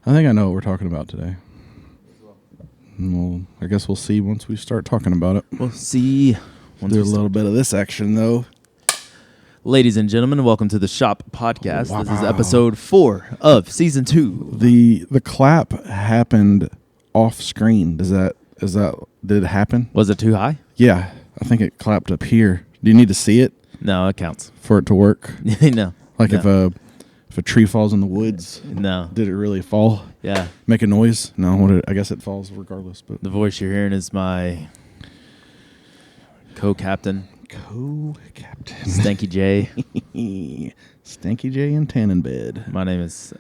I think I know what we're talking about today. Well, I guess we'll see once we start talking about it. We'll see. Once Do we a little start. bit of this action, though. Ladies and gentlemen, welcome to the Shop Podcast. Wow. This is episode 4 of season 2. The clap happened off screen. Did it happen? Was it too high? Yeah, I think it clapped up here. Do you need to see it No, it counts. for it to work? No. Like No. if a tree falls in the woods, No. did it really fall? Yeah. Make a noise? No, I guess it falls regardless. But The voice you're hearing is my co-captain, co-captain Stanky J. Stanky J and Tannenbed. My name is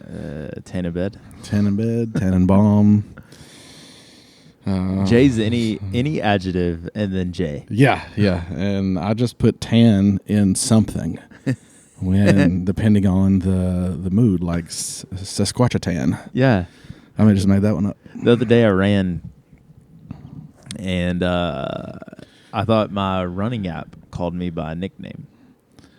Tannenbed. Tannenbed, Tannenbaum. J's any adjective and then J. Yeah, and I just put tan in something when depending on the mood, like Sasquatchatan. Yeah. I just made that one up. The other day I ran, and I thought my running app called me by a nickname.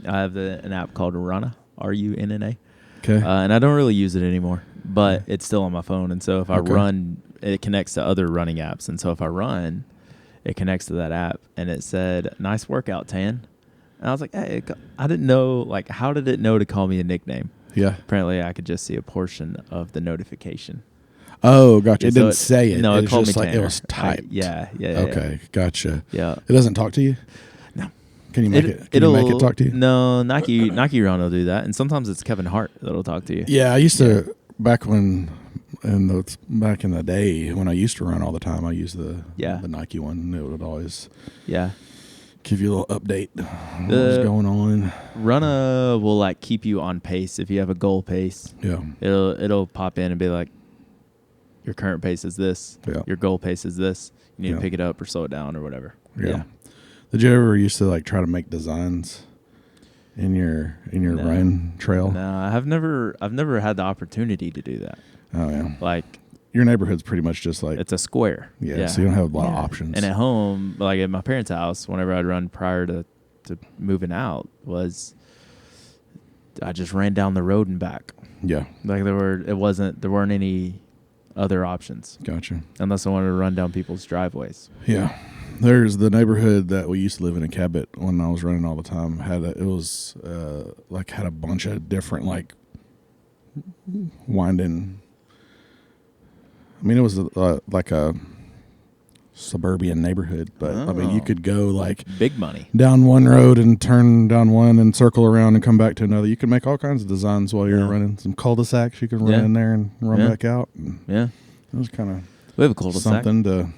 I have an app called Runna, RUNNA. Okay. And I don't really use it anymore, but it's still on my phone. And so if I Okay. run, it connects to other running apps. And so if I run, it connects to that app. And it said, "Nice workout, Tan." And I was like, hey, I didn't know, like, how did it know to call me a nickname? Yeah. Apparently, I could just see a portion of the notification. Oh, gotcha. It So didn't say it. No, it it was called just me like Tanner. it was typed. Yeah. Okay, gotcha. Yeah. It doesn't talk to you? No. Can you make it? Can you make it talk to you? No, Nike Run will do that, and sometimes it's Kevin Hart that'll talk to you. Yeah, I used to back in the day when I used to run all the time. I used the Nike one. And it would always Yeah. give you a little update on what was going on. Runna will like keep you on pace if you have a goal pace. Yeah, It'll pop in and be like, your current pace is this. Yeah. Your goal pace is this. You need Yeah. to pick it up or slow it down or whatever. yeah. Did you ever used to like try to make designs in your No. run trail? No, I've never had the opportunity to do that. Oh yeah. Like, Your neighborhood's pretty much just like it's a square. so you don't have a lot of options. And at home, like at my parents' house, whenever I'd run prior to moving out, I just ran down the road and back. Yeah, Like there weren't any other options gotcha. unless I wanted to run down people's driveways. Yeah. There's the neighborhood that we used to live in Cabot when I was running all the time. Had a bunch of different like winding. I mean, it was like a suburban neighborhood, but I mean, you could go like Big money. down one road and turn down one and circle around and come back to another. You can make all kinds of designs while you're running. Some cul-de-sacs you can run in there and run back out. And Yeah. it was kind of We have a cul-de-sac. something to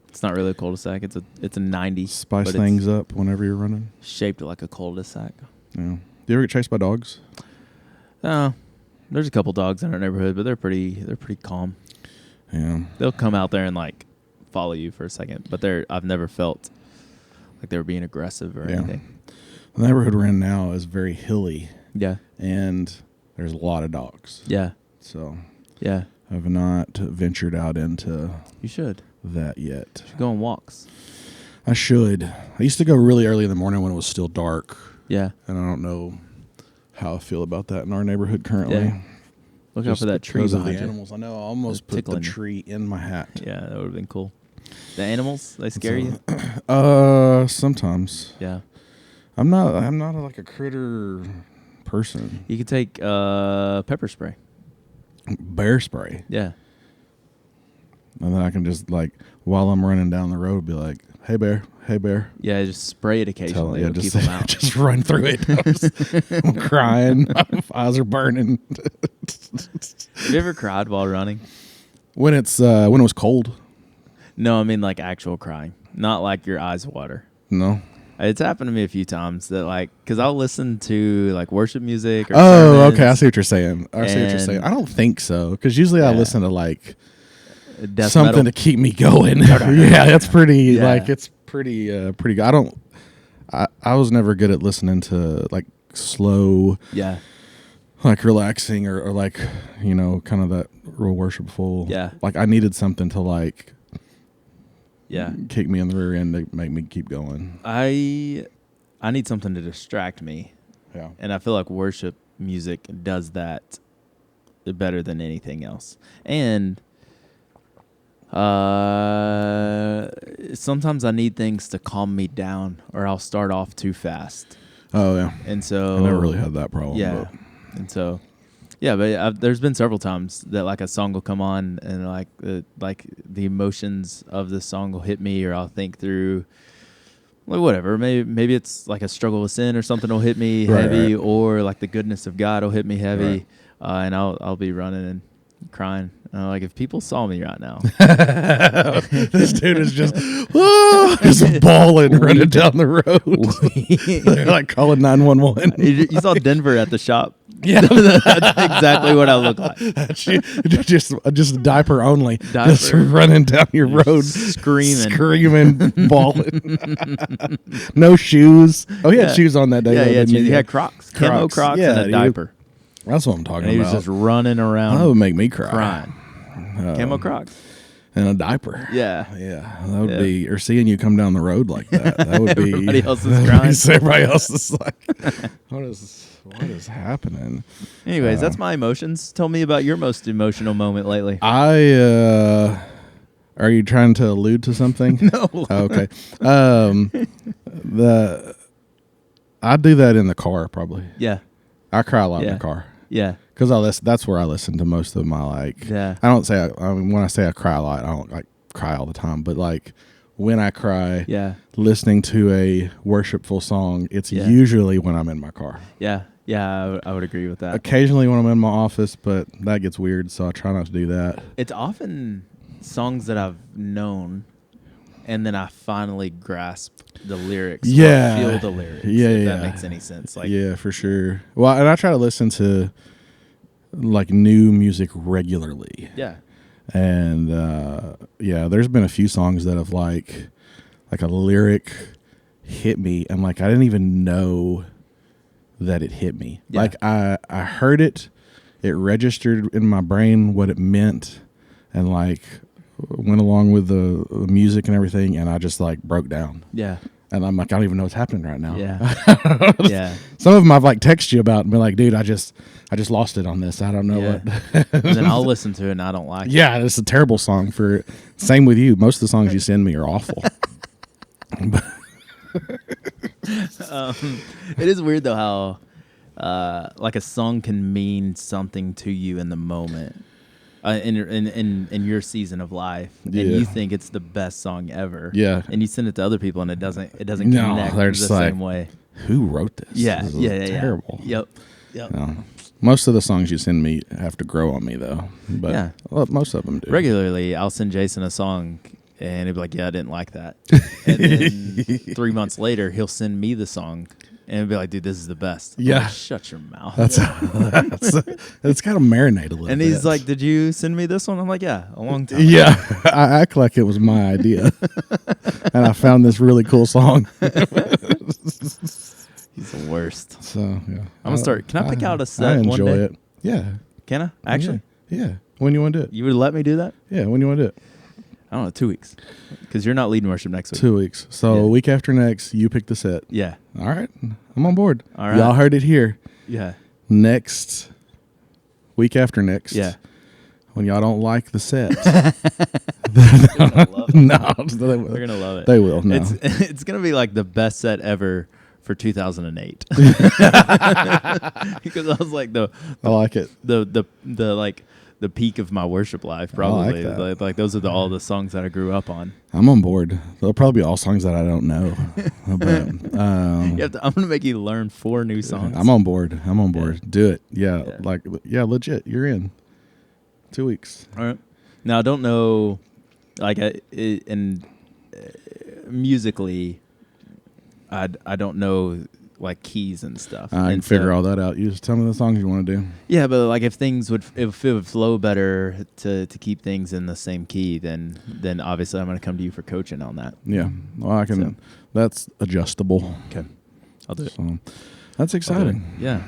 It's not really a cul-de-sac. It's a 90. spice but things up whenever you're running. It's shaped like a cul-de-sac. Yeah. Do you ever get chased by dogs? There's a couple dogs in our neighborhood, but they're pretty calm. Yeah. They'll come out there and like follow you for a second, but I've never felt like they were being aggressive or anything. The neighborhood we're in now is very hilly, Yeah. and there's a lot of dogs. Yeah. So Yeah. I've not ventured out into You should. that yet. You should go on walks. I should. I used to go really early in the morning when it was still dark, Yeah. and I don't know how I feel about that in our neighborhood currently. Yeah. Look out for that tree because of behind the you. animals. I know. I almost put the tickling you. tree in my hat. Yeah, that would have been cool. The animals, they scare you? Sometimes. Yeah. I'm not like a critter person. You could take pepper spray. Bear spray. Yeah. And then I can just like while I'm running down the road, be like, "Hey bear, hey bear." Yeah, just spray it occasionally. It'll just keep them out. just run through it. I'm crying. My eyes are burning. Have you ever cried while running? When it was cold. No, I mean like actual crying. Not like your eyes water. No. It's happened to me a few times that like, because I'll listen to like worship music or Oh, sermons. okay. I see what you're saying. I don't think so, because usually I Yeah. listen to like Death something metal. to keep me going. Yeah, that's pretty. Yeah. Like it's pretty good. I was never good at listening to like slow, Yeah. like relaxing or like kind of that real worshipful. Yeah. Like I needed something to like Yeah. kick me in the rear end to make me keep going. I need something to distract me. Yeah. And I feel like worship music does that better than anything else. And sometimes I need things to calm me down, or I'll start off too fast. Oh yeah. And so I never really had that problem. yeah. And so, yeah, but there's been several times that like a song will come on and like the emotions of the song will hit me, or I'll think through like whatever. Maybe it's like a struggle with sin or something will hit me heavy, or like the goodness of God will hit me heavy, and I'll be running and crying. Like if people saw me right now, this dude is just bawling running down the road. They're like calling 911. You saw Denver at the shop. Yeah, that's exactly what I look like. Just diaper only. Just Diaper. running down your road, Screaming, bawling. No shoes. Oh, he had Yeah. shoes on that day. Yeah, though, yeah. didn't He had Crocs, camo Crocs, Yeah, and a dude. diaper. That's what I'm talking And he was about. just running around, That would make me cry. crying. Camo Crocs. And a diaper. Yeah. Yeah, that would Yeah. be, or seeing you come down the road like that. That would be. Everybody else is crying. Everybody else is like, what is happening? Anyways, that's my emotions. Tell me about your most emotional moment lately. Are you trying to allude to something? No. Oh, okay. I do that in the car probably. Yeah. I cry a lot in Yeah. the car Yeah. because that's where I listen to most of my like. Yeah. I don't say I mean when I say I cry a lot, I don't like cry all the time, but like when I cry, Yeah. listening to a worshipful song, it's Yeah. usually when I'm in my car. Yeah. Yeah. I would agree with that. Occasionally when I'm in my office, but that gets weird, so I try not to do that. It's often songs that I've known, and then I finally grasp the lyrics. Yeah. Or feel the lyrics. Yeah, If yeah. that makes any sense. Like, Yeah, for sure. Well, and I try to listen to like new music regularly. Yeah. And yeah, there's been a few songs that have like a lyric hit me and like I didn't even know that it hit me. Yeah. Like I heard it, it registered in my brain what it meant, and like went along with the music and everything, and I just like broke down. Yeah. And I'm like, I don't even know what's happening right now. Yeah. Yeah. Some of them I've like texted you about and been like, dude, I just lost it on this. I don't know Yeah. what. And then I'll listen to it and I don't like it. Yeah, it's a terrible song for. Same with you. Most of the songs you send me are awful. It is weird though how like a song can mean something to you in the moment, in your season of life, and Yeah. you think it's the best song ever. Yeah. and you send it to other people and it doesn't No, connect they're the just same like, way. Who wrote this? Yeah, This is yeah, terrible. Yep. No. Most of the songs you send me have to grow on me though. But Yeah. well, most of them do. Regularly, I'll send Jason a song, and he'll be like, "Yeah, I didn't like that." And then 3 months later, he'll send me the song, and he'll be like, "Dude, this is the best." I'm Yeah. like, shut your mouth. That's it's got to marinate a little And bit. he's like, "Did you send me this one?" I'm like, "Yeah, a long time." yeah, I act like it was my idea, and I found this really cool song. He's the worst. So yeah, I'm gonna start. Can I pick out a I set one enjoy day? it. Yeah, Can I? Actually, yeah. When you want to do it? you would let me do that? Yeah, when you want to do it? I don't know, 2 weeks, because you're not leading worship next week. 2 weeks. So Yeah. a week after next, you pick the set. Yeah, All right, I'm on board. All right. Y'all heard it here. yeah, Next week after next. yeah. When y'all don't like the set, Love it. no, They're gonna love it. they will. No, It's gonna be like the best set ever for 2008. Because I was like I like it. the like the peak of my worship life, probably. that. Like those are all the songs that I grew up on. I'm on board. There'll probably be all songs that I don't know. But I'm gonna make you learn 4 new songs. I'm on board. I'm on board. Yeah. Do it. Yeah, Yeah. legit. You're in 2 weeks. All right. Now I don't know, like, musically, I don't know like keys and stuff. I can And figure so- all that out. You just tell me the songs you want to do. Yeah, but like if it would flow better to keep things in the same key, then obviously I'm gonna come to you for coaching on that. Yeah. Well, I can. So- That's adjustable. Okay, I'll do it. So that's I'll do it. exciting. Yeah.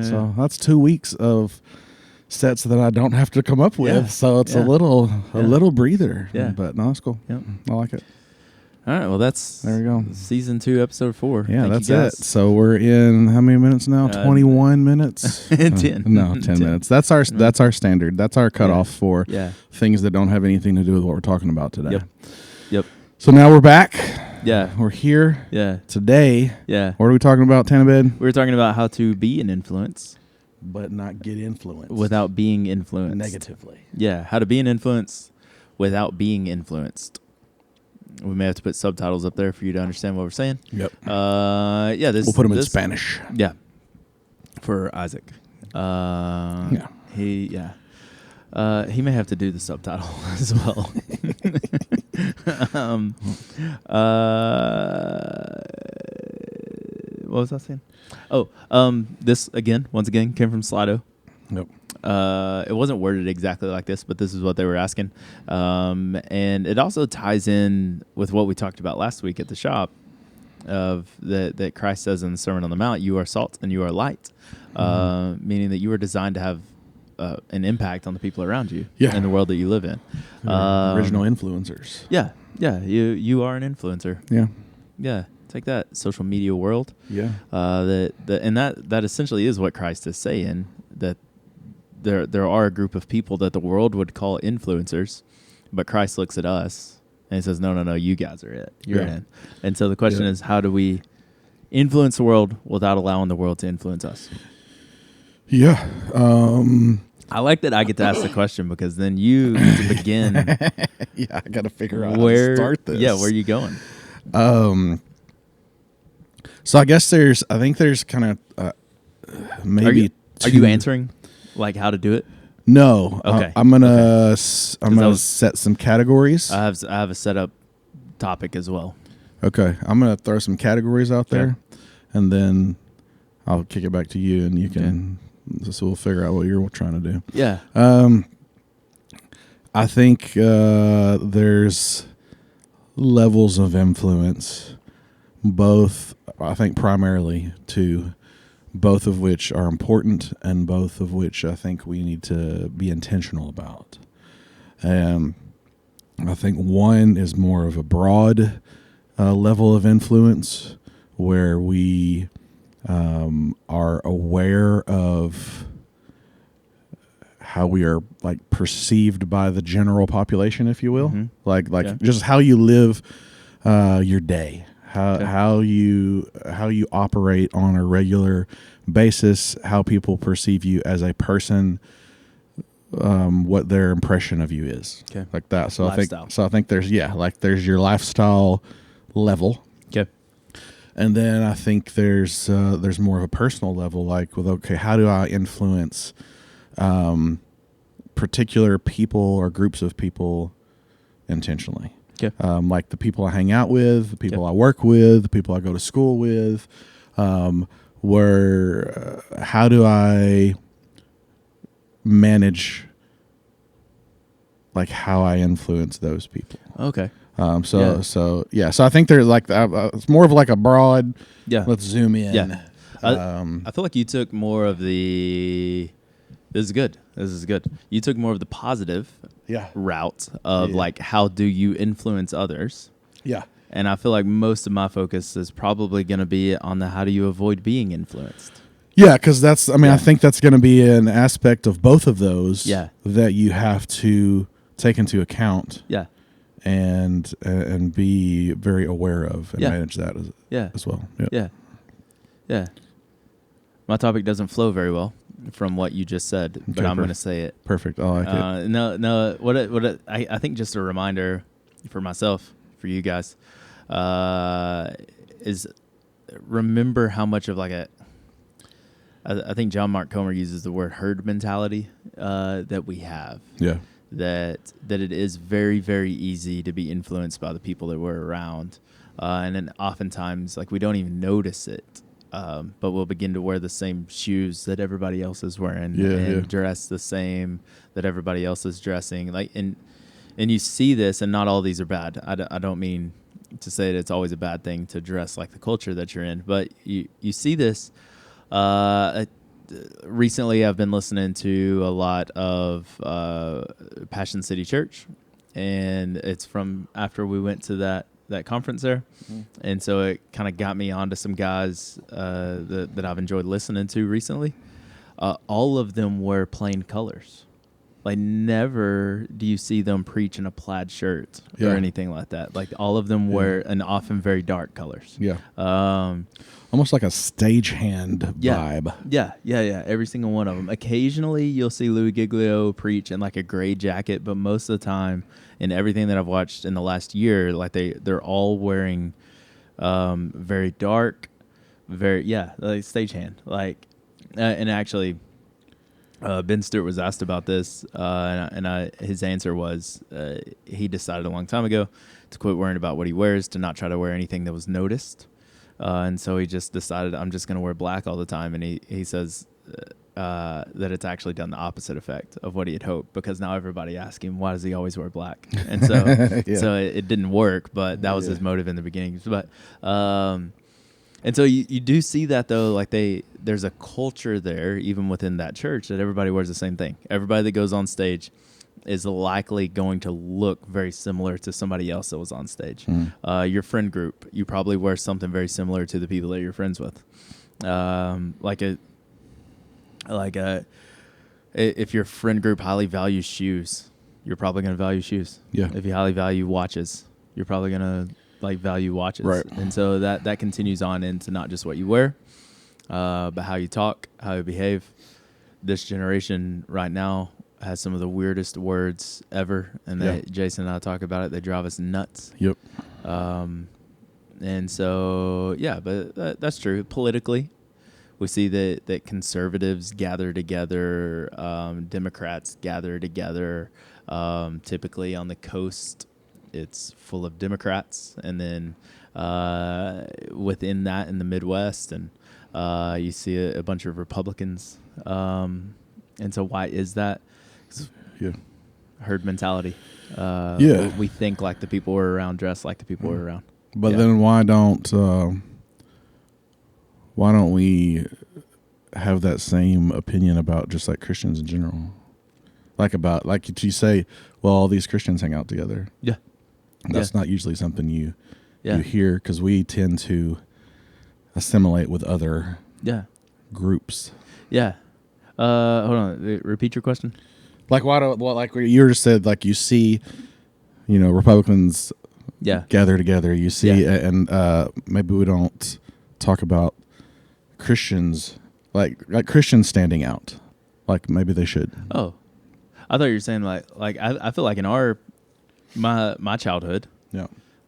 So that's 2 weeks of sets that I don't have to come up with. Yeah. So it's Yeah. a little Yeah. little breather. Yeah. But no, it's cool. Yep. I like it. All right. Well, that's There we go. season 2, episode 4. Yeah, Thank that's you guys. it. So we're in how many minutes now? 21 minutes. 10. No, 10 minutes. That's our standard. That's our cutoff for Yeah. things that don't have anything to do with what we're talking about today. Yep. So now we're back. Yeah. We're here Yeah. today. Yeah. What are we talking about, Tannabed? We were talking about how to be an influence But not get influenced without being influenced. negatively. Yeah. How to be an influence without being influenced. We may have to put subtitles up there for you to understand what we're saying. Yep. Yeah. We'll put them in Spanish. Yeah. For Isaac. Yeah. He may have to do the subtitle as well. What was I saying? Oh, this once again came from Slido. Yep. It wasn't worded exactly like this, but this is what they were asking. And it also ties in with what we talked about last week at the shop of that Christ says in the Sermon on the Mount, you are salt and you are light, meaning that you are designed to have an impact on the people around you in the world that you live in. Original influencers. Yeah. Yeah. You are an influencer. Yeah. Yeah. Take that, social media world. Yeah. That essentially is what Christ is saying, that there are a group of people that the world would call influencers, but Christ looks at us and he says, no, you guys are it. You're in. And so the question is, how do we influence the world without allowing the world to influence us? Yeah. I like that I get to ask the question because then you get to begin. Yeah, I got to figure out how to start this. Yeah, where are you going? So I guess I think there's kind of maybe. Are you answering like how to do it? No. Okay. I'm gonna set some categories. I have a setup topic as well. Okay. I'm gonna throw some categories out there, and then I'll kick it back to you, and you can. So we'll figure out what you're trying to do. Yeah. I think there's levels of influence, both. I think primarily two, both of which are important, and both of which I think we need to be intentional about. I think one is more of a broad level of influence, where we are aware of how we are like perceived by the general population, if you will, like just how you live your day, how you operate on a regular basis, how people perceive you as a person, what their impression of you is, like that. So lifestyle. I think there's your lifestyle level. Okay. And then I think there's more of a personal level, like how do I influence particular people or groups of people intentionally? Okay. Like the people I hang out with, the people I work with, the people I go to school with, how do I manage like how I influence those people? Okay. So I think there's like it's more of like a broad. Yeah. Let's zoom in. Yeah. I feel like you took more of the. This is good. You took more of the positive route of like how do you influence others. Yeah. And I feel like most of my focus is probably going to be on the how do you avoid being influenced. Yeah, because I think that's going to be an aspect of both of those that you have to take into account. Yeah. And be very aware of and manage that as well. Yep. Yeah. My topic doesn't flow very well from what you just said, but I'm going to say it. Perfect. I like it. No. I think just a reminder for myself, for you guys, is remember how much of like I think John Mark Comer uses the word herd mentality that we have. Yeah. That it is very, very easy to be influenced by the people that we're around. And then oftentimes, like, we don't even notice it. But we'll begin to wear the same shoes that everybody else is wearing and dress the same that everybody else is dressing. Like, and you see this, and not all these are bad. I don't mean to say that it's always a bad thing to dress like the culture that you're in, but you see this. Recently, I've been listening to a lot of Passion City Church, and it's from after we went to that that conference there, and so it kind of got me onto some guys that I've enjoyed listening to recently. All of them wear plain colors. Like, never do you see them preach in a plaid shirt Yeah. or anything like that. Like, all of them wear and often very dark colors. Yeah. Um, Almost like a stagehand Yeah. vibe. Yeah. Every single one of them. Occasionally, you'll see Louis Giglio preach in like a gray jacket, but most of the time, in everything that I've watched in the last year, like they're all wearing very dark, like stagehand. Like, and actually, Ben Stewart was asked about this, and his answer was he decided a long time ago to quit worrying about what he wears, to not try to wear anything that was noticed. And so he just decided, I'm just going to wear black all the time. And he says that it's actually done the opposite effect of what he had hoped, because now everybody asks him, why does he always wear black? And so Yeah. so it didn't work, but that was his motive in the beginning. But and so you do see that, though, like there's a culture there, even within that church, that everybody wears the same thing. Everybody that goes on stage is likely going to look very similar to somebody else that was on stage. Your friend group, you probably wear something very similar to the people that you're friends with. If your friend group highly values shoes, you're probably going to value shoes. Yeah. If you highly value watches, you're probably going to value watches. Right. And so that continues on into not just what you wear, but how you talk, how you behave. This generation right now has some of the weirdest words ever, and Jason and I talk about it. They drive us nuts. Yep. And so, but that's true. Politically, we see that conservatives gather together, Democrats gather together. Typically on the coast, it's full of Democrats, and then within that in the Midwest, and you see a bunch of Republicans. And so why is that? Yeah. Herd mentality. We think like the people we're around, dress like the people we're around. But then why don't we have that same opinion about just like Christians in general? Like you say, well, all these Christians hang out together. Yeah. That's not usually something you Yeah. hear, because we tend to assimilate with other groups. Yeah. Hold on. Repeat your question. Like like you just said, like you see, Republicans gather together. You see, and maybe we don't talk about Christians like Christians standing out. Like maybe they should. Oh, I thought you were saying like I feel like in my childhood,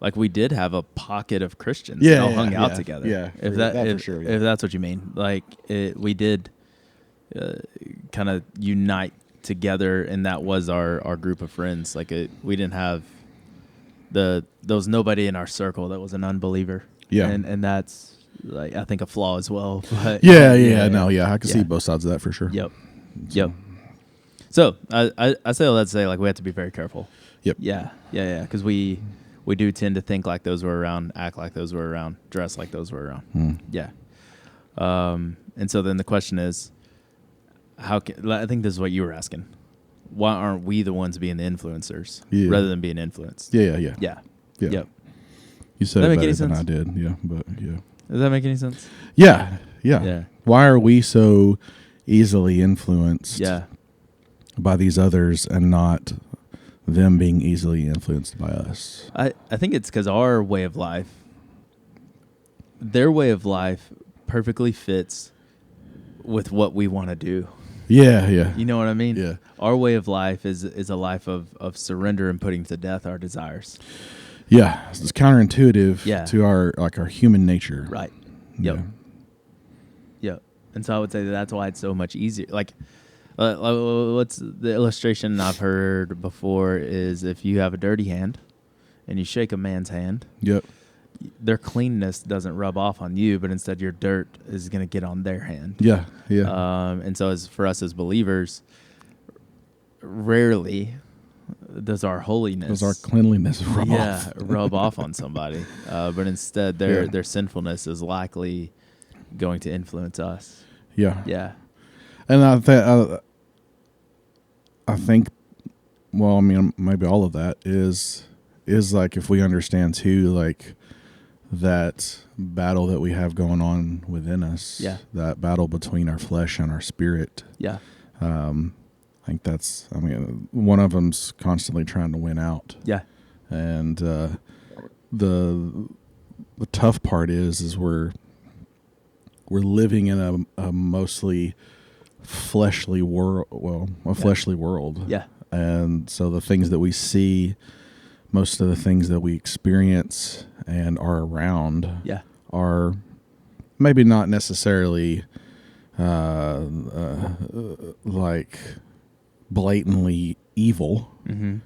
like we did have a pocket of Christians that all hung out together. Yeah, if for sure. If that's what you mean, like we did kind of unite together, and that was our group of friends. Like we didn't have there was nobody in our circle that was an unbeliever. Yeah, and that's like I think a flaw as well. But I can see both sides of that for sure. Yep. So I say all that to say, like, we have to be very careful. Yep. Yeah. Because we do tend to think like those were around, act like those were around, dress like those were around. Yeah. And so then the question is, I think this is what you were asking. Why aren't we the ones being the influencers rather than being influenced? Yeah. Yep. You said Does that it make better any than sense? I did. Yeah, but yeah. Does that make any sense? Yeah. Yeah. Why are we so easily influenced by these others and not them being easily influenced by us? I think it's because our way of life, their way of life perfectly fits with what we want to do. Yeah. You know what I mean? Yeah. Our way of life is a life of surrender and putting to death our desires. Yeah. It's counterintuitive to our human nature. Right. Yep. And so I would say that's why it's so much easier. Like, what's the illustration I've heard before is if you have a dirty hand and you shake a man's hand, their cleanness doesn't rub off on you, but instead your dirt is going to get on their hand. Yeah. And so for us as believers, rarely does our holiness, our cleanliness rub off on somebody. But instead their sinfulness is likely going to influence us. Yeah. And I think, well, I mean, maybe all of that is is like if we understand too, like that battle that we have going on within us, Yeah. that battle between our flesh and our spirit. Yeah. I think that's, I mean, one of them's constantly trying to win out. Yeah. And the tough part is we're living in a mostly fleshly world, fleshly world. Yeah. And so the things that we see, most of the things that we experience and are around Yeah. are maybe not necessarily like blatantly evil, Mm-hmm.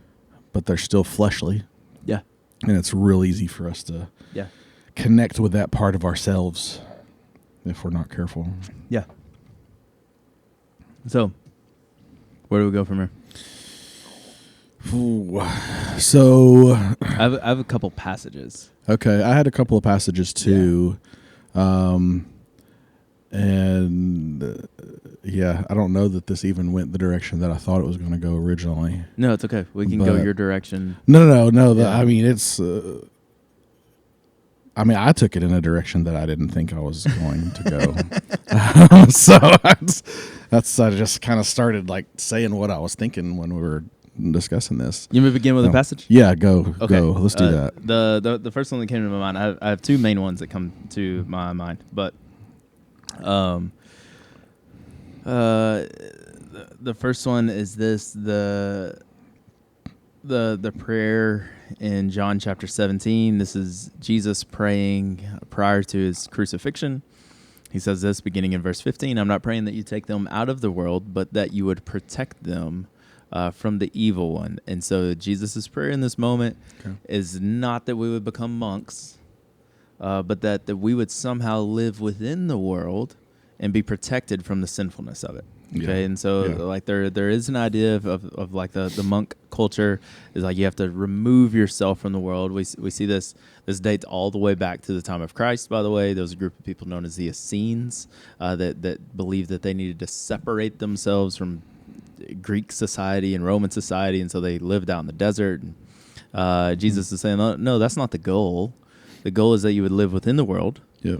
but they're still fleshly. Yeah. And it's real easy for us to Yeah. connect with that part of ourselves if we're not careful. Yeah. So, where do we go from here? Ooh. So, I have a couple passages. okay, I had a couple of passages too. Yeah, I don't know that this even went the direction that I thought it was going to go originally. No, it's okay. We can go But- your direction. No. Yeah. I mean, it's. I took it in a direction that I didn't think I was going to go. So I just kind of started like saying what I was thinking when we were discussing this. You may begin with a passage. Yeah, go. Okay. Go. Let's do that. The first one that came to my mind. I have two main ones that come to my mind, but the first one is this: the prayer in John chapter 17. This is Jesus praying prior to his crucifixion. He says this beginning in verse 15, "I'm not praying that you take them out of the world, but that you would protect them from the evil one." And so Jesus' prayer in this moment is not that we would become monks, but that we would somehow live within the world and be protected from the sinfulness of it. Okay, Yeah. and so Yeah. like there is an idea of like the monk culture is like you have to remove yourself from the world. We see this dates all the way back to the time of Christ. By the way, there was a group of people known as the Essenes that believed that they needed to separate themselves from Greek society and Roman society, and so they lived out in the desert. And, Jesus is saying, no, that's not the goal. The goal is that you would live within the world Yeah.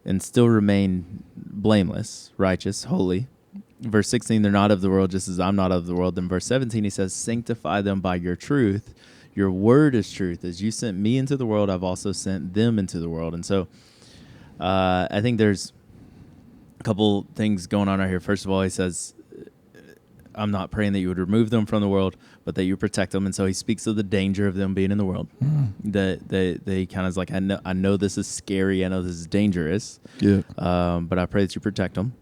and still remain blameless, righteous, holy. Verse 16, they're not of the world, just as I'm not of the world. Then verse 17, he says, sanctify them by your truth. Your word is truth. As you sent me into the world, I've also sent them into the world. And so I think there's a couple things going on right here. First of all, he says, I'm not praying that you would remove them from the world, but that you protect them. And so he speaks of the danger of them being in the world. That they kind of is like, I know this is scary. I know this is dangerous. Yeah. But I pray that you protect them.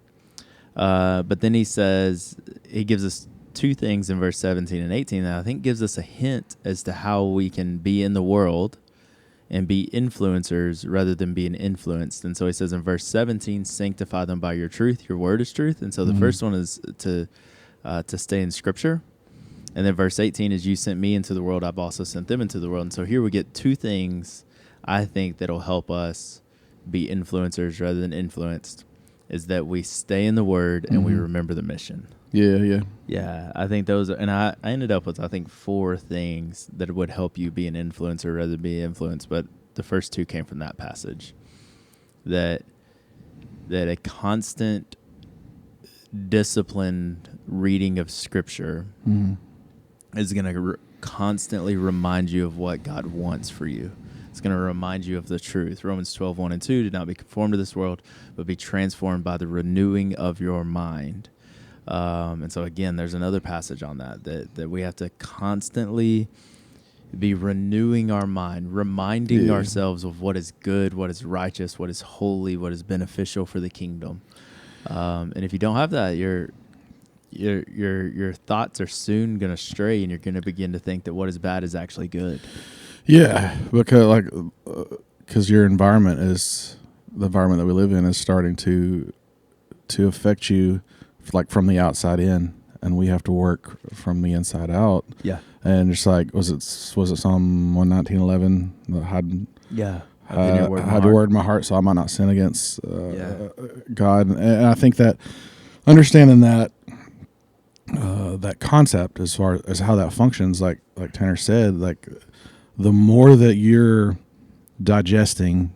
But then he says, he gives us two things in verse 17 and 18 that I think gives us a hint as to how we can be in the world and be influencers rather than being influenced. And so he says in verse 17, sanctify them by your truth. Your word is truth. And so the first one is to stay in Scripture. And then verse 18 is, you sent me into the world, I've also sent them into the world. And so here we get two things I think that'll help us be influencers rather than influenced, is that we stay in the Word and we remember the mission. Yeah. Yeah, I think those are, and I ended up with, I think, 4 things that would help you be an influencer rather than be influenced. But the first 2 came from that passage. That a constant, disciplined reading of Scripture is going to constantly remind you of what God wants for you. It's going to remind you of the truth. Romans 12:1 and 2, do not be conformed to this world, but be transformed by the renewing of your mind. And so, again, there's another passage on that we have to constantly be renewing our mind, reminding ourselves of what is good, what is righteous, what is holy, what is beneficial for the kingdom. And if you don't have that, your thoughts are soon going to stray, and you're going to begin to think that what is bad is actually good. Yeah, because your environment is the environment that we live in is starting to affect you, like from the outside in, and we have to work from the inside out. Yeah, and just like was it Psalm 119:11? Hide your word in my heart, so I might not sin against God. And I think that understanding that that concept as far as how that functions, like Tanner said, like the more that you're digesting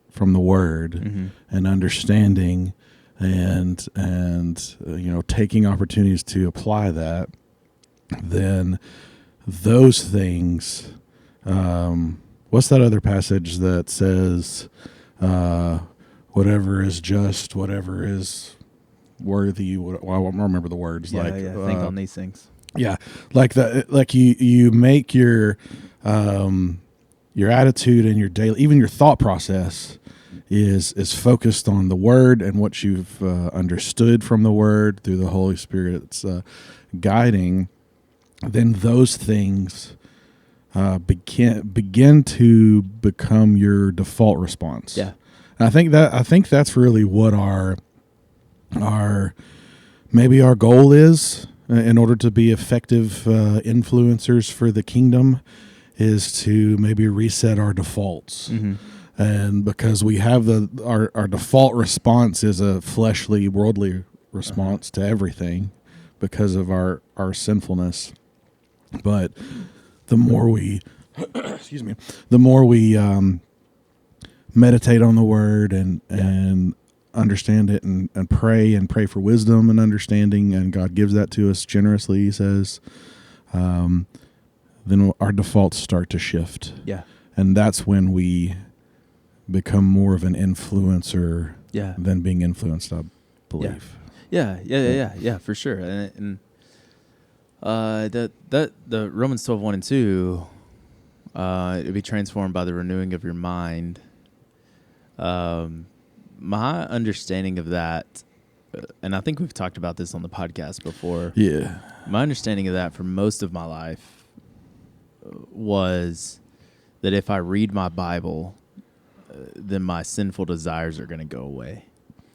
from the Word Mm-hmm. and understanding and taking opportunities to apply that, then those things. What's that other passage that says, whatever is just, whatever is worthy? Well, I won't remember the words. Yeah, like, think on these things. yeah, like that. Like you make your attitude and your daily, even your thought process, is focused on the Word and what you've understood from the Word through the Holy Spirit's guiding. Then those things begin to become your default response. Yeah. And I think that's really what our maybe our goal is in order to be effective influencers for the kingdom, is to maybe reset our defaults. Mm-hmm. And because we have our default response is a fleshly, worldly response to everything because of our sinfulness. But the more we, excuse me, the more we meditate on the Word and understand it and pray for wisdom and understanding, and God gives that to us generously, He says, then our defaults start to shift. Yeah. And that's when we become more of an influencer Yeah. than being influenced, I believe. Yeah, for sure. And the Romans 12:1-2, to be transformed by the renewing of your mind. My understanding of that, and I think we've talked about this on the podcast before. Yeah. My understanding of that for most of my life was that if I read my Bible, then my sinful desires are going to go away.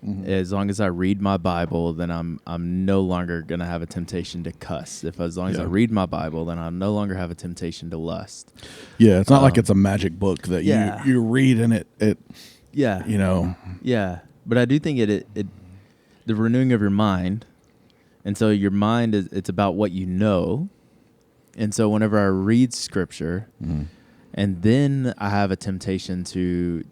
Mm-hmm. As long as I read my Bible, then I'm no longer going to have a temptation to cuss. As long as I read my Bible, then I no longer have a temptation to lust. Yeah, it's not like it's a magic book that you read and it Yeah. Yeah. But I do think it the renewing of your mind, and so your mind it's about what you know. And so whenever I read scripture, and then I have a temptation to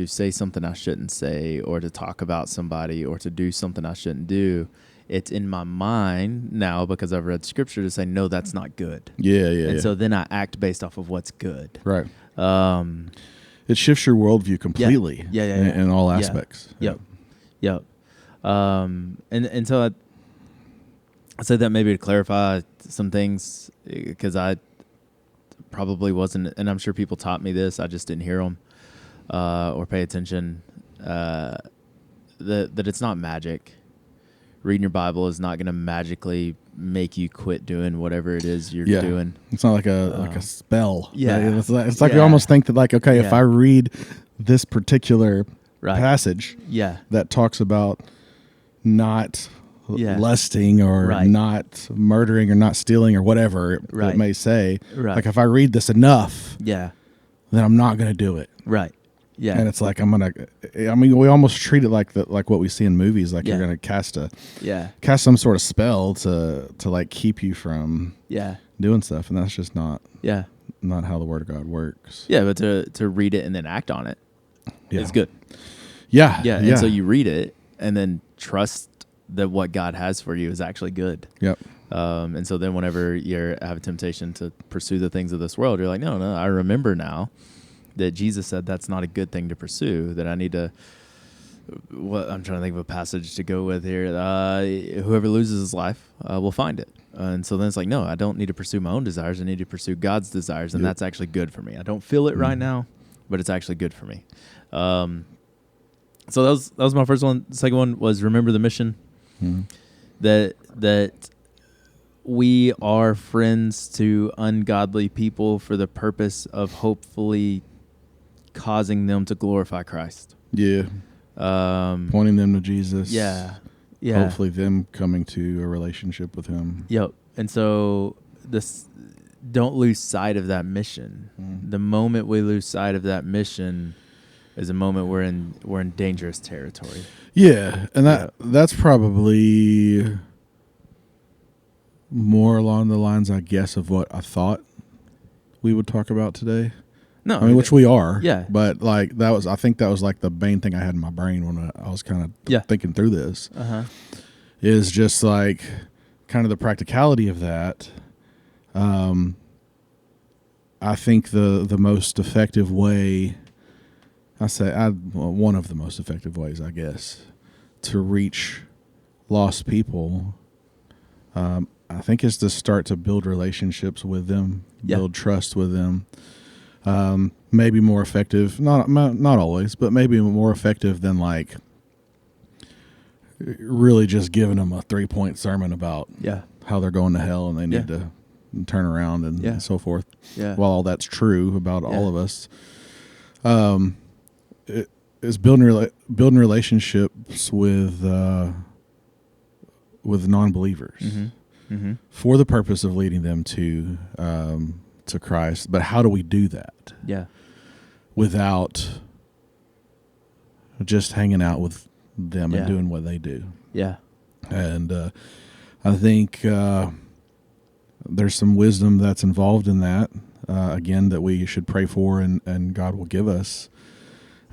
say something I shouldn't say, or to talk about somebody, or to do something I shouldn't do, it's in my mind now, because I've read scripture, to say, no, that's not good. Yeah. And so then I act based off of what's good. Right. It shifts your worldview completely. Yeah. In all aspects. Yep. And so I said that maybe to clarify some things, because I probably wasn't, and I'm sure people taught me this, I just didn't hear them or pay attention, that it's not magic. Reading your Bible is not going to magically make you quit doing whatever it is you're doing. It's not like a spell. Yeah. It's like we almost think that, like, okay, if I read this particular Right. passage that talks about not lusting or not murdering or not stealing or whatever it may say, like, if I read this enough, then I'm not going to do it. Right. Yeah. And it's like, we almost treat it like what we see in movies, like you're going to cast some sort of spell to like keep you from doing stuff, and that's just not how the Word of God works. Yeah, but to read it and then act on it is good. Yeah. And so you read it and then trust that what God has for you is actually good. Yep. And so then whenever you have a temptation to pursue the things of this world, you're like, no, I remember now that Jesus said that's not a good thing to pursue, that I need to, I'm trying to think of a passage to go with here. Whoever loses his life will find it. And so then it's like, no, I don't need to pursue my own desires. I need to pursue God's desires, and that's actually good for me. I don't feel it right now, but it's actually good for me. So that was my first one. The second one was remember the mission. That we are friends to ungodly people for the purpose of hopefully causing them to glorify Christ. Yeah. Pointing them to Jesus. Yeah. Hopefully them coming to a relationship with Him. Yep. And so don't lose sight of that mission. The moment we lose sight of that mission is a moment we're in dangerous territory. Yeah, and that's probably more along the lines, I guess, of what I thought we would talk about today. No, I mean, which we are. Yeah. But like I think that was like the main thing I had in my brain when I was kind of thinking through this. Is just like kind of the practicality of that. I think the most effective way, one of the most effective ways, I guess, to reach lost people, I think is to start to build relationships with them, build trust with them. Maybe more effective, not always, but maybe more effective than like really just giving them a 3-point sermon about how they're going to hell and they need to turn around and so forth. Yeah. While all that's true about all of us, it is building relationships with non-believers for the purpose of leading them to Christ. But how do we do that? Yeah. Without just hanging out with them and doing what they do. Yeah. And I think there's some wisdom that's involved in that, again, that we should pray for and God will give us.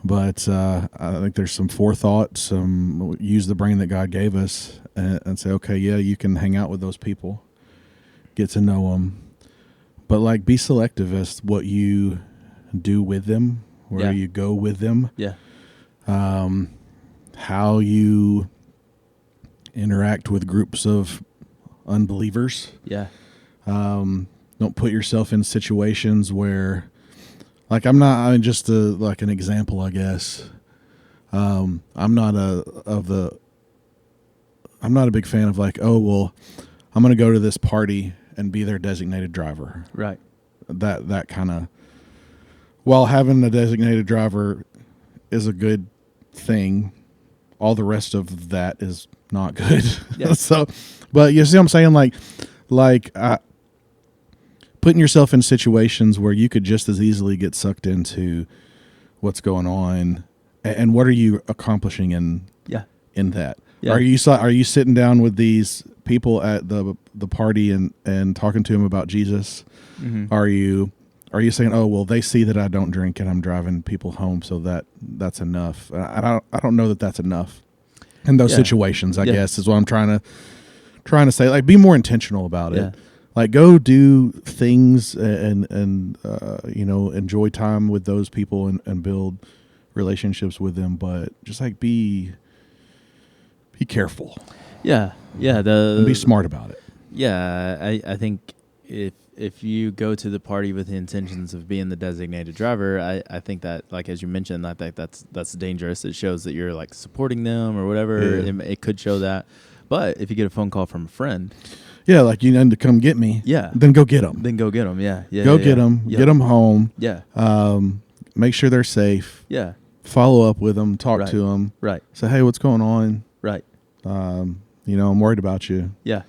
But I think there's some forethought, use the brain that God gave us and say, okay, you can hang out with those people, get to know them, but like be selective as what you do with them, where you go with them, how you interact with groups of unbelievers. Yeah. Don't put yourself in situations where, like, just like an example, I guess. I'm not a big fan of like, oh, well, I'm going to go to this party and be their designated driver. Right. That kind of, while having a designated driver is a good thing, all the rest of that is not good. Yeah. So, but you see what I'm saying? Like putting yourself in situations where you could just as easily get sucked into what's going on, and what are you accomplishing in that? Yeah. Are you sitting down with these people at the party and talking to them about Jesus? Mm-hmm. Are you saying, oh, well, they see that I don't drink and I'm driving people home, so that's enough? I don't know that that's enough in those situations. I guess is what I'm trying to say. Like, be more intentional about it. Yeah. Like, go do things and enjoy time with those people and build relationships with them. But just like be careful. Yeah, yeah. And be smart about it. Yeah, I think if you go to the party with the intentions of being the designated driver, I think that, like, as you mentioned, I think that's dangerous. It shows that you're like supporting them or whatever. Yeah. It could show that. But if you get a phone call from a friend, like, you need to come get me. Yeah. Then go get them. Yeah. Yeah. Go get them. Yep. Get them home. Yeah. Make sure they're safe. Yeah. Follow up with them. Talk to them. Right. Say, hey, what's going on? Right. I'm worried about you. Yeah.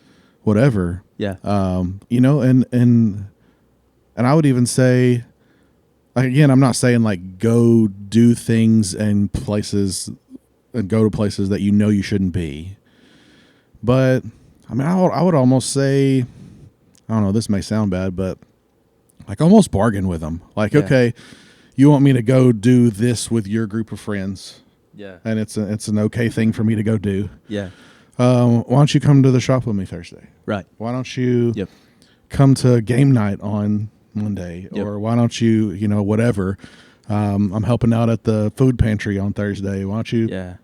Whatever. Yeah. And I would even say, again, I'm not saying like go do things and places and go to places that you know you shouldn't be. But I mean, I would almost say, I don't know, this may sound bad, but like almost bargain with them. Like, okay, you want me to go do this with your group of friends? Yeah. And it's an okay thing for me to go do. Yeah. Why don't you come to the shop with me Thursday? Right. Why don't you come to game night on Monday? Yep. Or why don't you, whatever. I'm helping out at the food pantry on Thursday. Why don't you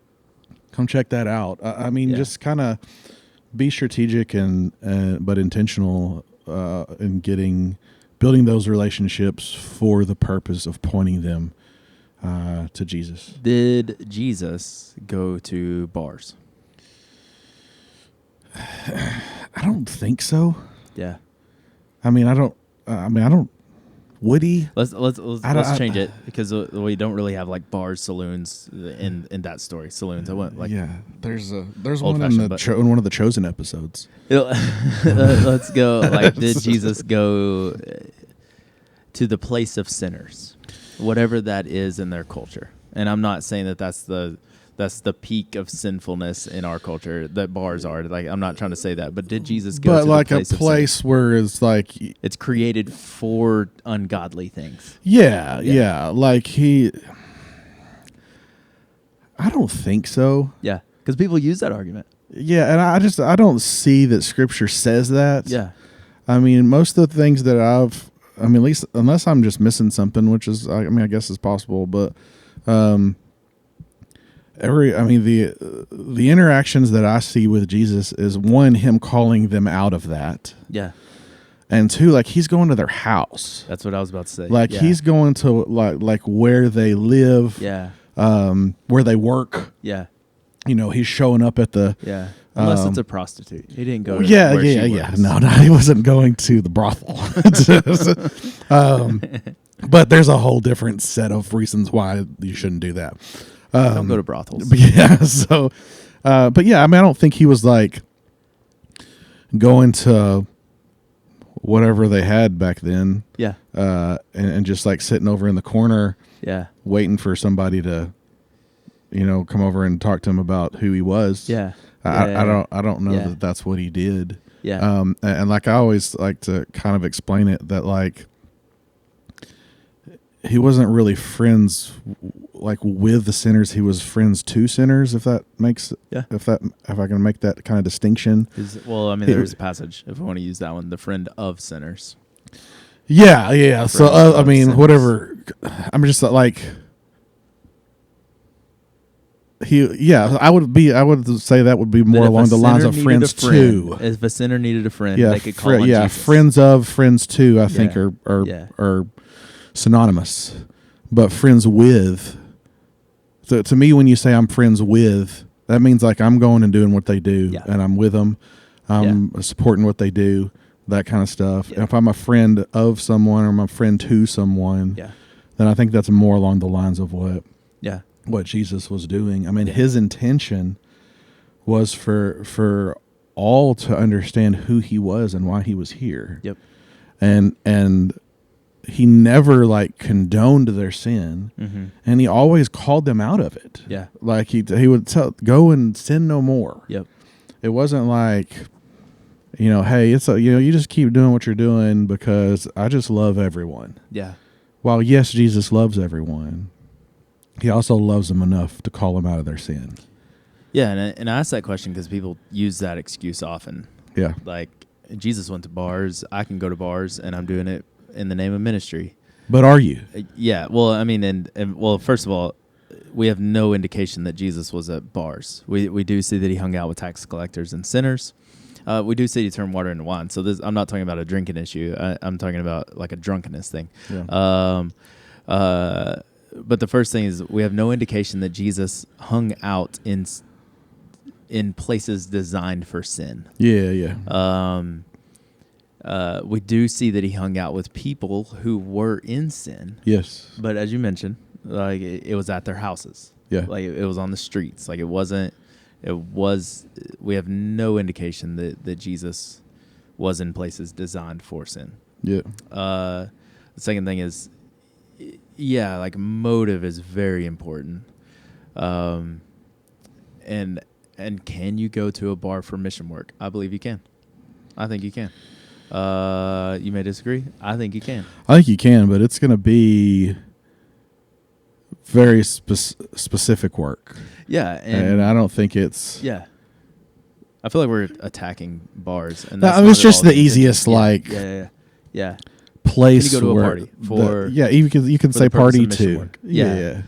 come check that out? I mean, just kind of be strategic but intentional in building those relationships for the purpose of pointing them to Jesus. Did Jesus go to bars? I don't think so. Yeah. I mean, I don't. Would he? Let's change it, because we don't really have like bars, saloons in that story. Saloons. I went like there's one in one of the Chosen episodes. Let's go. Like, did Jesus go to the place of sinners, whatever that is in their culture? And I'm not saying that that's the That's the peak of sinfulness in our culture that bars are. Like, I'm not trying to say that, but did Jesus go but to like the a place of sin? place where it's like, It's created for ungodly things. yeah, like I don't think so. Yeah, because people use that argument. Yeah, and I don't see that Scripture says that. Yeah, I mean, most of the things that at least unless I'm just missing something, which is, I mean, I guess it's possible, but the interactions that I see with Jesus is, one, him calling them out of that, yeah, and two, like, he's going to their house. that's what I was about to say. Like, yeah. he's going to like where they live, yeah, where they work. yeah, You know, he's showing up at the yeah. Unless it's a prostitute, he didn't go. To yeah. where she works. No, he wasn't going to the brothel. But there's a whole different set of reasons why you shouldn't do that. Don't go to brothels. But yeah, so, but yeah, I mean, I don't think he was like going to whatever they had back then, Yeah, and just like sitting over in the corner yeah, waiting for somebody to, come over and talk to him about who he was. yeah. I don't know Yeah. that that's what he did. Yeah. And like, I always like to kind of explain it that, like, he wasn't really friends like with the sinners. He was friends to sinners, if that makes, Yeah. if I can make that kind of distinction. Well, I mean, there's a passage, if I want to use that one, the friend of sinners. Yeah. So, Friends I of mean, sinners. whatever. I'm just like, I would say that would be more That if along a the lines sinner of needed friends a friend, too. If a sinner needed a friend, Yeah, they could call on Jesus. friends of, friends too, I think Yeah. are Yeah. synonymous. But friends with, so to me, when you say I'm friends with, that means like I'm going and doing what they do, Yeah. and I'm with them. I'm supporting what they do, that kind of stuff. Yeah. And if I'm a friend of someone or I'm a friend to someone, Yeah. then I think that's more along the lines of Yeah. what Jesus was doing. I mean, his intention was for all to understand who he was and why he was here. Yep. And he never like condoned their sin, Mm-hmm. and he always called them out of it. Yeah. Like he would go and sin no more. Yep. It wasn't like, hey, it's you just keep doing what you're doing because I just love everyone. Yeah. While yes, Jesus loves everyone, he also loves them enough to call them out of their sin. Yeah. And I ask that question because people use that excuse often. Yeah. Like, Jesus went to bars. I can go to bars, and I'm doing it in the name of ministry. But are you? Yeah. Well, I mean, and first of all, we have no indication that Jesus was at bars. We do see that he hung out with tax collectors and sinners. We do see he turned water into wine. So I'm not talking about a drinking issue. I'm talking about like a drunkenness thing. Yeah. But the first thing is we have no indication that Jesus hung out in places designed for sin. Yeah. We do see that he hung out with people who were in sin. Yes. But as you mentioned, like it was at their houses. Yeah. Like it was on the streets. Like we have no indication that Jesus was in places designed for sin. Yeah. The second thing is, like motive is very important. And can you go to a bar for mission work? I believe you can. I think you can. You may disagree. I think you can. I think you can, but it's going to be very specific work. Yeah. And I don't think it's... Yeah. I feel like we're attacking bars. And No, that's I mean, not it's at just all the intention. easiest, like... Yeah. place Can you go to a where party for- you can for say the purpose party of mission too. work. Yeah.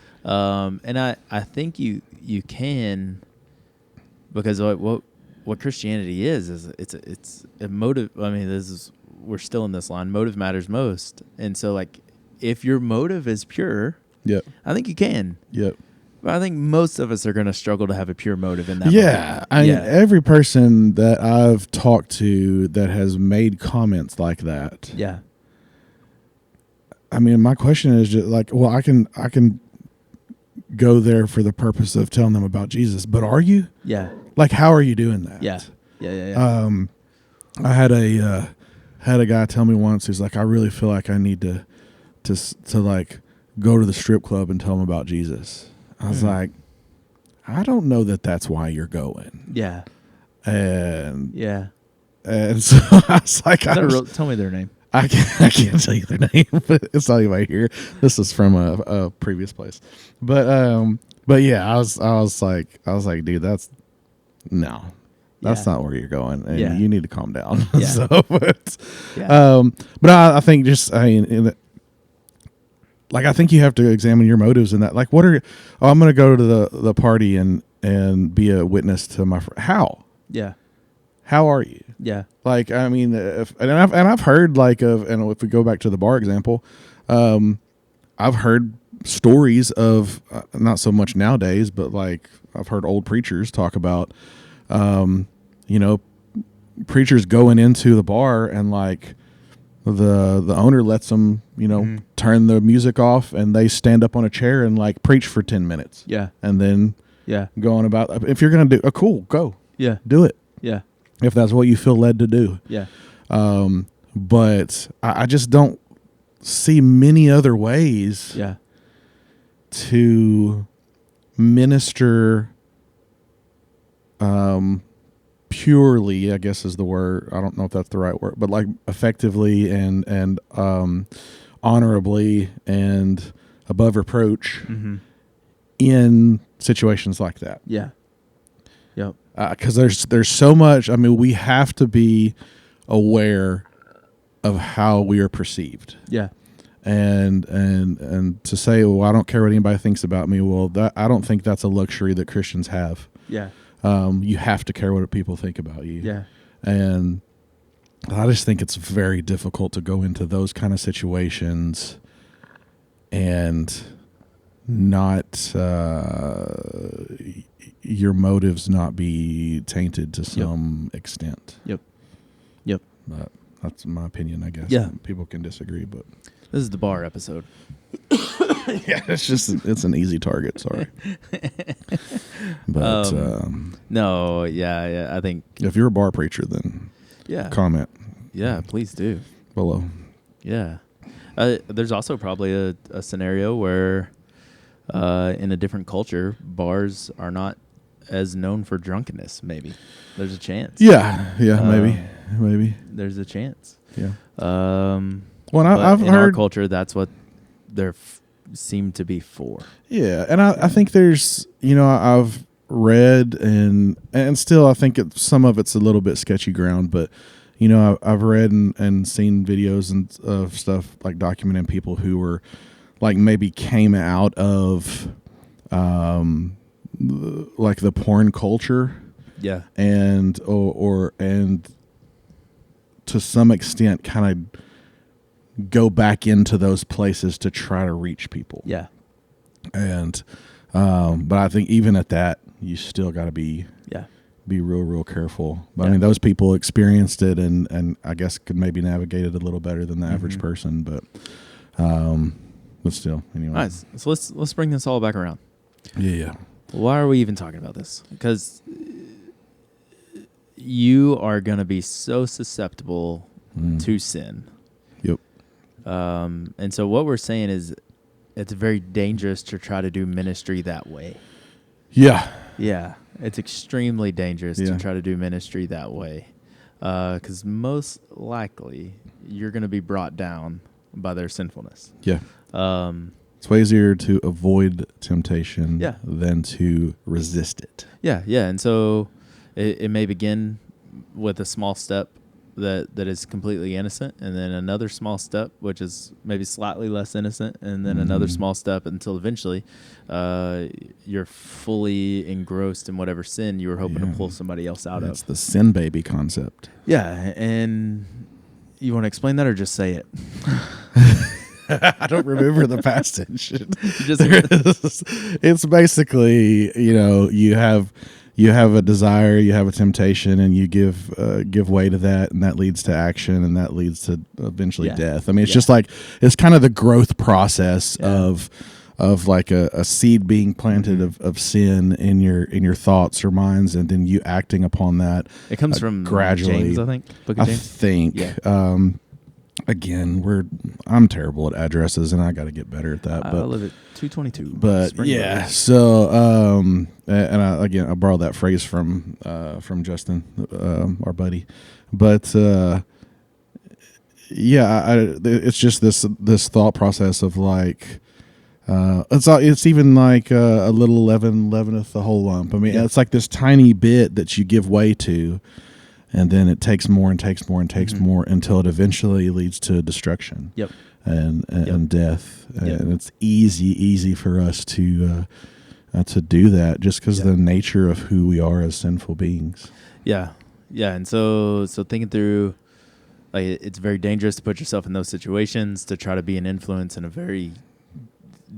And I think you can, because what Christianity is it's a motive. I mean, we're still in this line. Motive matters most, and so like if your motive is pure, Yep. I think you can. Yep. But I think most of us are going to struggle to have a pure motive in that. Yeah. moment. Mean, every person that I've talked to that has made comments like that. Yeah. I mean, my question is just like, well, I can go there for the purpose of telling them about Jesus, but are you? Yeah. Like, how are you doing that? Yeah. I had a guy tell me once, he's like, I really feel like I need to like go to the strip club and tell them about Jesus. I was like, I don't know that that's why you're going. Yeah. And Yeah. so I was like, Tell me their name. I can't tell you their name, but it's not even right here. This is from a previous place. But yeah, I was like, dude, that's not where you're going, and you need to calm down. Yeah. So, Yeah. but I think just, I mean, like, I think you have to examine your motives in that. Like, I'm going to go to the party and be a witness to my friend. How are you? Yeah. Like, I mean, I've heard and if we go back to the bar example, I've heard stories of not so much nowadays, but like I've heard old preachers talk about, preachers going into the bar and like the owner lets them, turn the music off and they stand up on a chair and like preach for 10 minutes. Yeah. And then go on about, if you're going to do cool, go. Yeah. Do it. Yeah. If that's what you feel led to do. Yeah. But I just don't see many other ways to minister purely, I guess is the word. I don't know if that's the right word, but like effectively and honorably and above reproach in situations like that. Yeah. Yep. Because there's so much. I mean, we have to be aware of how we are perceived. Yeah. And to say, well, I don't care what anybody thinks about me. Well, I don't think that's a luxury that Christians have. Yeah. You have to care what people think about you. Yeah. And I just think it's very difficult to go into those kind of situations and not your motives not be tainted to some extent. Yep. But that's my opinion, I guess. Yeah. People can disagree, but this is the bar episode. yeah, it's an easy target. Sorry. But no, yeah, I think if you're a bar preacher, then comment. Yeah, please do below. Yeah, there's also probably a scenario where in a different culture, bars are not as known for drunkenness. Maybe there's a chance. Yeah, maybe there's a chance. Yeah. Well, I've in heard our culture, that's what they're seem to be for. Yeah, and I think there's, I've read and still I think some of it's a little bit sketchy ground, but I've read and seen videos and of stuff like documenting people who were like maybe came out of like the porn culture. Yeah. And to some extent kind of go back into those places to try to reach people. Yeah. And but I think even at that, you still got to be real careful. But I mean, those people experienced it and I guess could maybe navigate it a little better than the average person. But still, anyway. All right, so let's bring this all back around. Yeah. Why are we even talking about this? Because you are going to be so susceptible to sin. Yep. And so what we're saying is it's very dangerous to try to do ministry that way. Yeah. Yeah. It's extremely dangerous to try to do ministry that way. Because most likely you're going to be brought down by their sinfulness. Yeah. It's way easier to avoid temptation than to resist it. Yeah. Yeah. And so it may begin with a small step that is completely innocent, and then another small step which is maybe slightly less innocent, and then another small step until eventually you're fully engrossed in whatever sin you were hoping to pull somebody else out of. It's the sin baby concept. Yeah, and you want to explain that or just say it? I don't remember the passage. It's basically, you have a desire, you have a temptation, and you give way to that, and that leads to action, and that leads to eventually death. I mean, it's just like it's kind of the growth process of like a seed being planted of sin in your thoughts or minds, and then you acting upon that. It comes from gradually. James, I think. Book of James. I think. Yeah. again, I'm terrible at addresses, and I got to get better at that. I But live at 222. But Spring yeah, Valley. so and I borrowed that phrase from Justin, our buddy. But yeah, it's just this thought process of like it's even like a little leaven leaveneth the whole lump. I mean, Yeah. it's like this tiny bit that you give way to, and then it takes more and takes more and takes Mm-hmm. more until it eventually leads to destruction Yep. and death. Yep. And it's easy for us to do that just because of the nature of who we are as sinful beings. Yeah. Yeah. And so thinking through, like, it's very dangerous to put yourself in those situations to try to be an influence in a very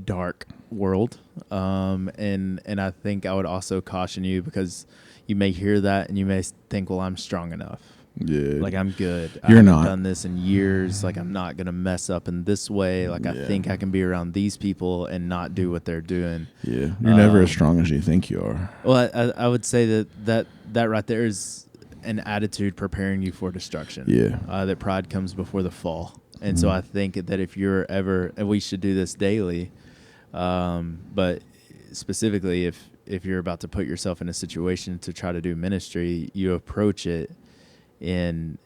dark world. And I think I would also caution you, because you may hear that and you may think, well, I'm strong enough. Yeah. Like, I'm good. I You're haven't not. done this in years. Like, I'm not going to mess up in this way. Like, I Yeah. think I can be around these people and not do what they're doing. Yeah. You're never as strong as you think you are. Well, I would say that right there is an attitude preparing you for destruction. Yeah. That pride comes before the fall. And so I think that if you're ever, and we should do this daily, but specifically if you're about to put yourself in a situation to try to do ministry, you approach it in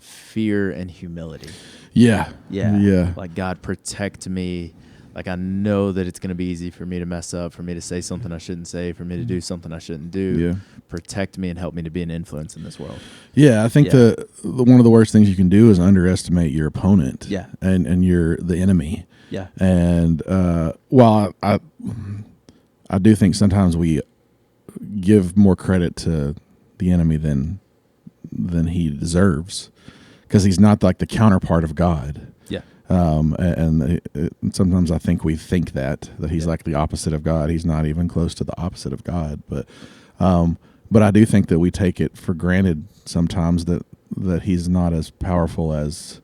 fear and humility. Yeah. Yeah. Yeah. Like, God, protect me. Like, I know that it's going to be easy for me to mess up, for me to say something I shouldn't say, for me to do something I shouldn't do. Yeah. Protect me and help me to be an influence in this world. Yeah, I think Yeah. the one of the worst things you can do is underestimate your opponent. Yeah. And you're the enemy. Yeah. And while I do think sometimes we give more credit to the enemy than he deserves, because he's not like the counterpart of God. Yeah. And sometimes I think we think that he's Yeah. like the opposite of God. He's not even close to the opposite of God. But I do think that we take it for granted sometimes that he's not as powerful as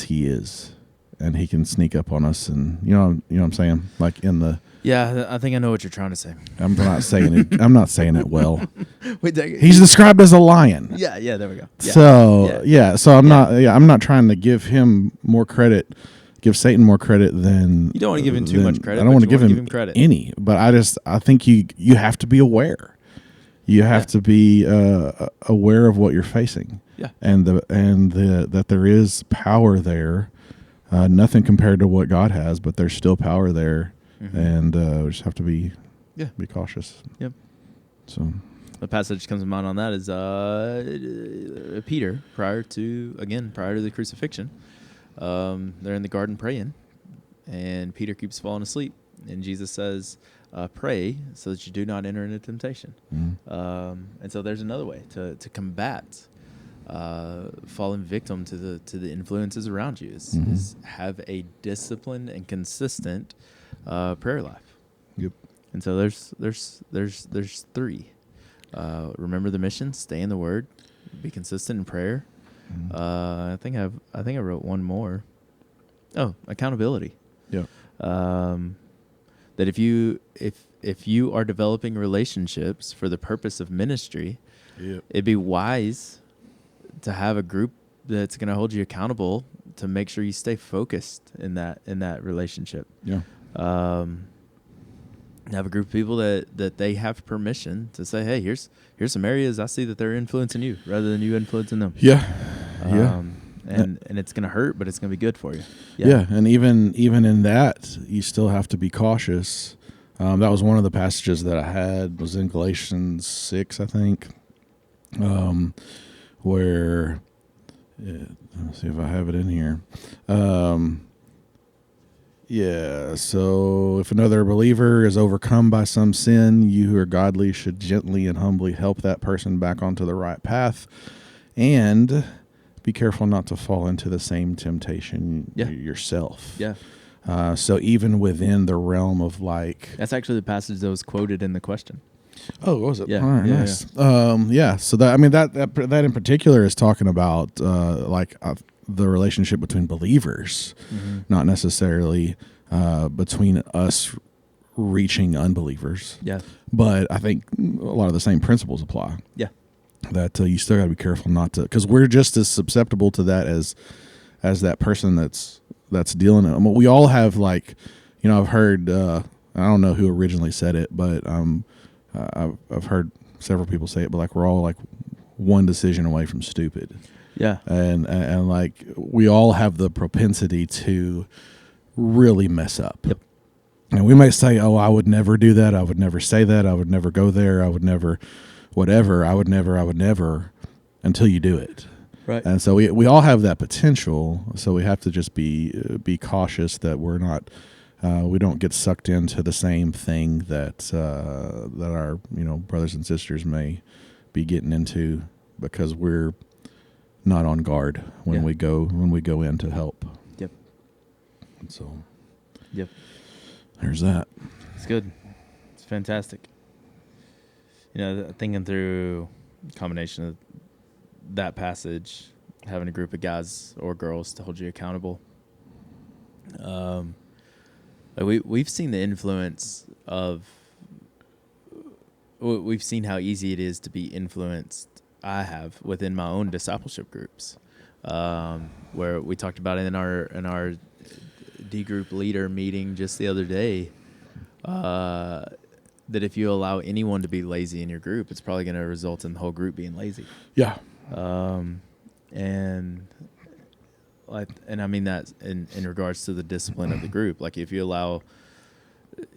he is, and he can sneak up on us. And you know what I'm saying? Like in the, Yeah, I think I know what you're trying to say. I'm not saying it. I'm not saying it well. Wait, He's described as a lion. yeah, there we go. Yeah. So so I'm not trying to give him more credit, give Satan more credit than You don't want to give him too much credit. I don't but want to you give wanna him credit. any, but I think you have to be aware. You have to be aware of what you're facing. Yeah. And that there is power there, nothing compared to what God has, but there's still power there, and we just have to be cautious. Yep. So The passage that comes to mind on that is Peter prior to the crucifixion. They're in the garden praying, and Peter keeps falling asleep, and Jesus says, pray so that you do not enter into temptation. And so there's another way to combat falling victim to the influences around you is have a disciplined and consistent prayer life. Yep. And so there's three. Remember the mission, stay in the Word, be consistent in prayer. I think I wrote one more. Oh, accountability. Yeah. That if you are developing relationships for the purpose of ministry, it'd be wise to have a group that's going to hold you accountable to make sure you stay focused in that relationship. Yeah. Have a group of people that they have permission to say, hey, here's some areas I see that they're influencing you rather than you influencing them. Yeah. And it's going to hurt, but it's going to be good for you. Yeah. And even in that, you still have to be cautious. That was one of the passages that I had, was in Galatians 6, I think, where, let's see if I have it in here. So if another believer is overcome by some sin, you who are godly should gently and humbly help that person back onto the right path, and be careful not to fall into the same temptation yourself. Yeah. So even within the realm of like, That's actually the passage that was quoted in the question. oh, what was it? Yeah. All right, Yeah, nice. So that in particular is talking about the relationship between believers, not necessarily between us reaching unbelievers. Yeah. But I think a lot of the same principles apply. Yeah. That you still got to be careful not to, because we're just as susceptible to that as that person that's dealing it. I mean, we all have, like, you know, I've heard I don't know who originally said it, but I've heard several people say it, but like we're all like one decision away from stupid. Yeah. And like we all have the propensity to really mess up. Yep. And we might say, "Oh, I would never do that. I would never say that. I would never go there. I would never whatever. I would never until you do it." Right. And so we all have that potential. So we have to just be cautious that we're not we don't get sucked into the same thing that our, you know, brothers and sisters may be getting into because we're not on guard when we go in to help. Yep. And so. Yep. There's that. It's good. It's fantastic. You know, thinking through a combination of that passage, having a group of guys or girls to hold you accountable. Like we've seen the influence of. We've seen how easy it is to be influenced. I have within my own discipleship groups, where we talked about it in our D group leader meeting just the other day, that if you allow anyone to be lazy in your group, it's probably going to result in the whole group being lazy. Yeah. And I mean that in regards to the discipline of the group. Like if you allow,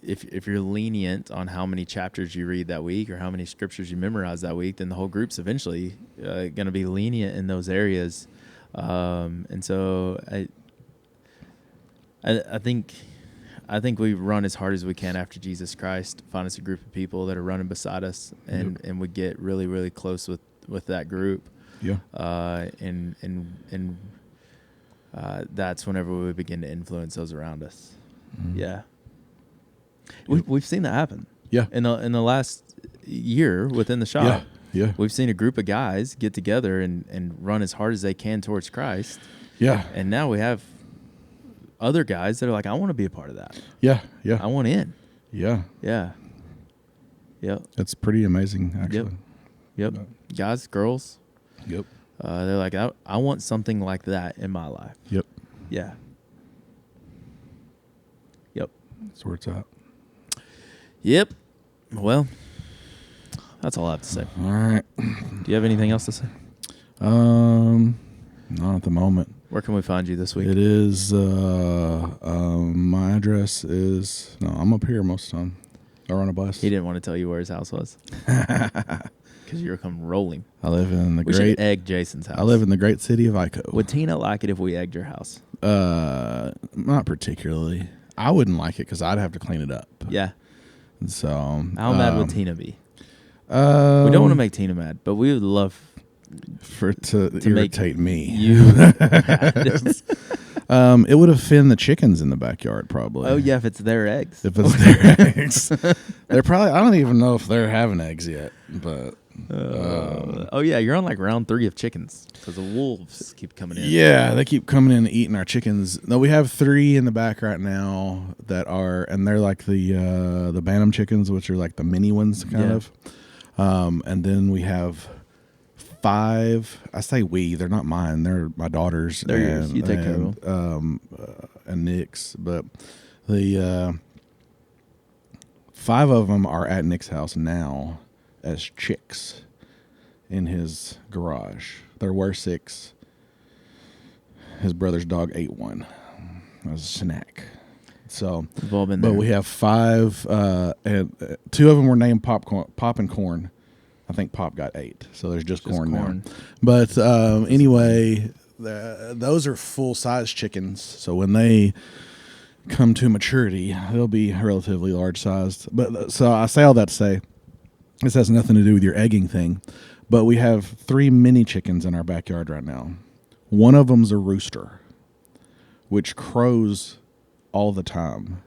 if you're lenient on how many chapters you read that week or how many scriptures you memorize that week, then the whole group's eventually going to be lenient in those areas. And so I think we run as hard as we can after Jesus Christ. Find us a group of people that are running beside us, and we get really, really close with that group. Yeah. And that's whenever we begin to influence those around us. Mm-hmm. Yeah. We've seen that happen. Yeah. In the last year within the shop. Yeah. Yeah. We've seen a group of guys get together and run as hard as they can towards Christ. Yeah. And now we have other guys that are like, I want to be a part of that. Yeah. Yeah. I want in. Yeah. Yeah. Yep. That's pretty amazing, actually. Yep. Guys, girls. Yep. They're like, I want something like that in my life. Yep. Yeah. Yep. That's where it's at. Yep. Well, that's all I have to say. All right. Do you have anything else to say? Not at the moment. Where can we find you this week? It is, my address is, no, I'm up here most of the time. Or on a bus. He didn't want to tell you where his house was. Because you were coming rolling. I live in the We should egg Jason's house. I live in the great city of Ico. Would Tina like it if we egged your house? Not particularly. I wouldn't like it because I'd have to clean it up. Yeah. So How mad would Tina be? We We don't want to make Tina mad, but we would love for it to irritate me. you. It would offend the chickens in the backyard, probably. Oh yeah, if it's their eggs. If it's their eggs, they're probably. I don't even know if they're having eggs yet. But oh yeah, you're on like round 3 of chickens because the wolves keep coming in. yeah, they keep coming in and eating our chickens. No, we have 3 in the back right now that are, and they're like the Bantam chickens, which are like the mini ones, kind of. And then we have 5. I say we; they're not mine. They're my daughter's. They're yours. You take care of them. And Nick's, but the 5 of them are at Nick's house now as chicks in his garage. There were 6. His brother's dog ate one as a snack. So, We've all been but there. we have 5, and 2 of them were named Pop and Corn. I think Pop got 8, so there's just corn now. But anyway, those are full-size chickens. So when they come to maturity, they'll be relatively large-sized. But so I say all that to say, this has nothing to do with your egging thing. But we have 3 mini chickens in our backyard right now. One of them's a rooster, which crows all the time.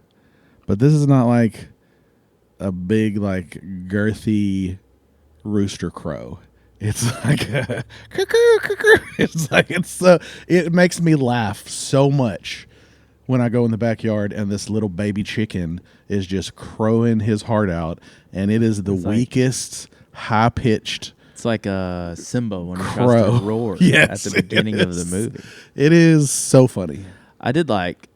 But this is not like a big, like, girthy rooster crow. It's like a it's like it makes me laugh so much when I go in the backyard and this little baby chicken is just crowing his heart out, and it is the weakest, high-pitched It's like Simba when he Crow. tries to roar Yes, at the beginning of the yes. movie. It is so funny. I did like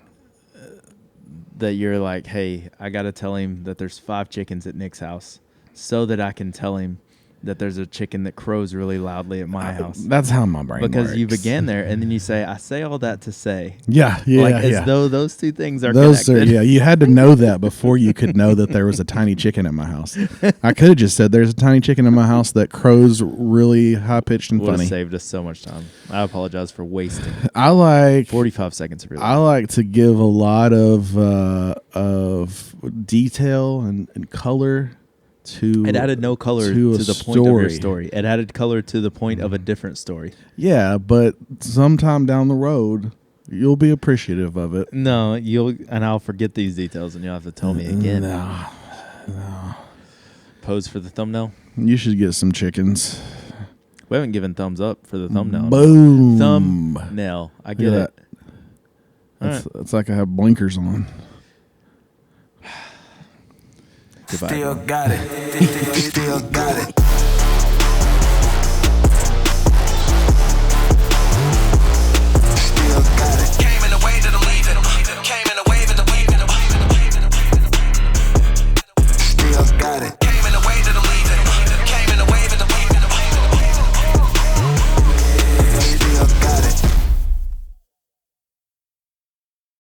that you're like, hey, I got to tell him that there's 5 chickens at Nick's house so that I can tell him that there's a chicken that crows really loudly at my house. That's how my brain Because works. you began there, and then you say, I say all that to say. Yeah, like yeah, as yeah. though those two things are Those connected. are, yeah, you had to know that before you could know that there was a tiny chicken at my house. I could have just said there's a tiny chicken in my house that crows really high pitched and Would have funny. saved us so much time. I apologize for wasting I like 45 seconds of your I life. like to give a lot of detail and color to. It added no color to to a the point of your story. story. It added color to the point of a different story. Yeah, but sometime down the road, you'll be appreciative of it. No, I'll forget these details, and you'll have to tell me again. No, Pose for the thumbnail. you should get some chickens. We haven't given thumbs up for the thumbnail. Boom. Thumbnail. I get Look it. at All that. It's like I have blinkers on. Goodbye. Still got it. Still got it.